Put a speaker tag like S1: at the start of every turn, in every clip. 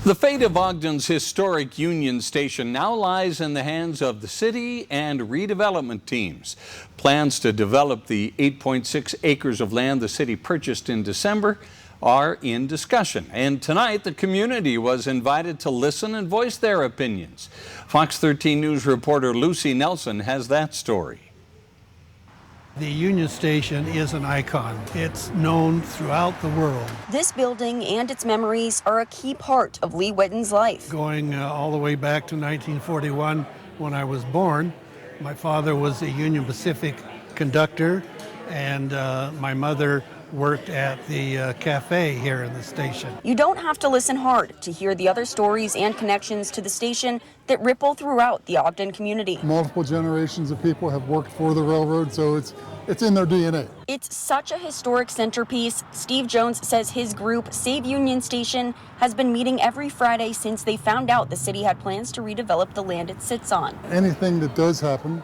S1: The fate of Ogden's historic Union Station now lies in the hands of the city and redevelopment teams. Plans to develop the 8.6 acres of land the city purchased in December are in discussion. And tonight, the community was invited to listen and voice their opinions. Fox 13 News reporter Lucy Nelson has that story.
S2: The Union Station is an icon. It's known throughout the world.
S3: This building and its memories are a key part of Lee Whitten's life.
S2: Going all the way back to 1941 when I was born, my father was a Union Pacific conductor, and my mother worked at the cafe here in the station.
S3: You don't have to listen hard to hear the other stories and connections to the station that ripple throughout the Ogden community.
S4: Multiple generations of people have worked for the railroad, so it's in their DNA.
S3: It's such a historic centerpiece. Steve Jones says his group, Save Union Station, has been meeting every Friday since they found out the city had plans to redevelop the land it sits on.
S4: Anything that does happen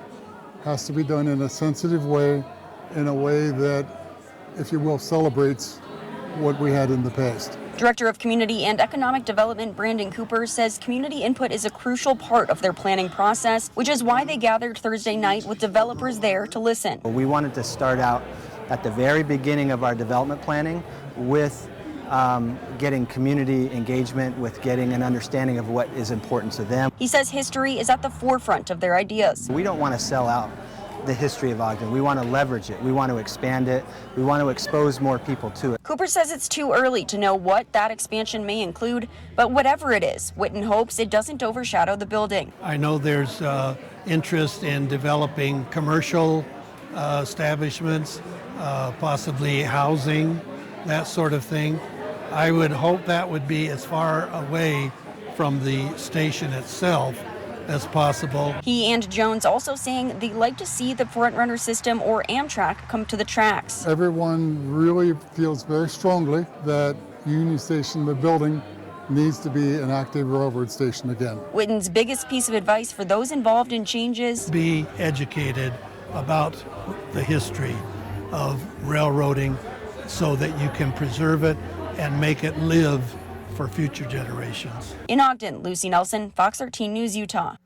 S4: has to be done in a sensitive way, in a way that, if you will, celebrates what we had in the past.
S3: Director of Community and Economic Development Brandon Cooper says community input is a crucial part of their planning process, which is why they gathered Thursday night with developers there to listen.
S5: We wanted to start out at the very beginning of our development planning with getting community engagement, with getting an understanding of what is important to them.
S3: He says history is at the forefront of their ideas.
S5: We don't want to sell out the history of Ogden. We want to leverage it. We want to expand it. We want to expose more people to it.
S3: Cooper says it's too early to know what that expansion may include, but whatever it is, Whitten hopes it doesn't overshadow the building.
S2: I know there's interest in developing commercial establishments, possibly housing, that sort of thing. I would hope that would be as far away from the station itself as possible.
S3: He and Jones also saying they'd like to see the Front Runner system or Amtrak come to the tracks.
S4: Everyone really feels very strongly that Union Station, the building, needs to be an active railroad station again.
S3: Whitten's biggest piece of advice for those involved in changes:
S2: be educated about the history of railroading so that you can preserve it and make it live for future generations.
S3: In Ogden, Lucy Nelson, Fox 13 News, Utah.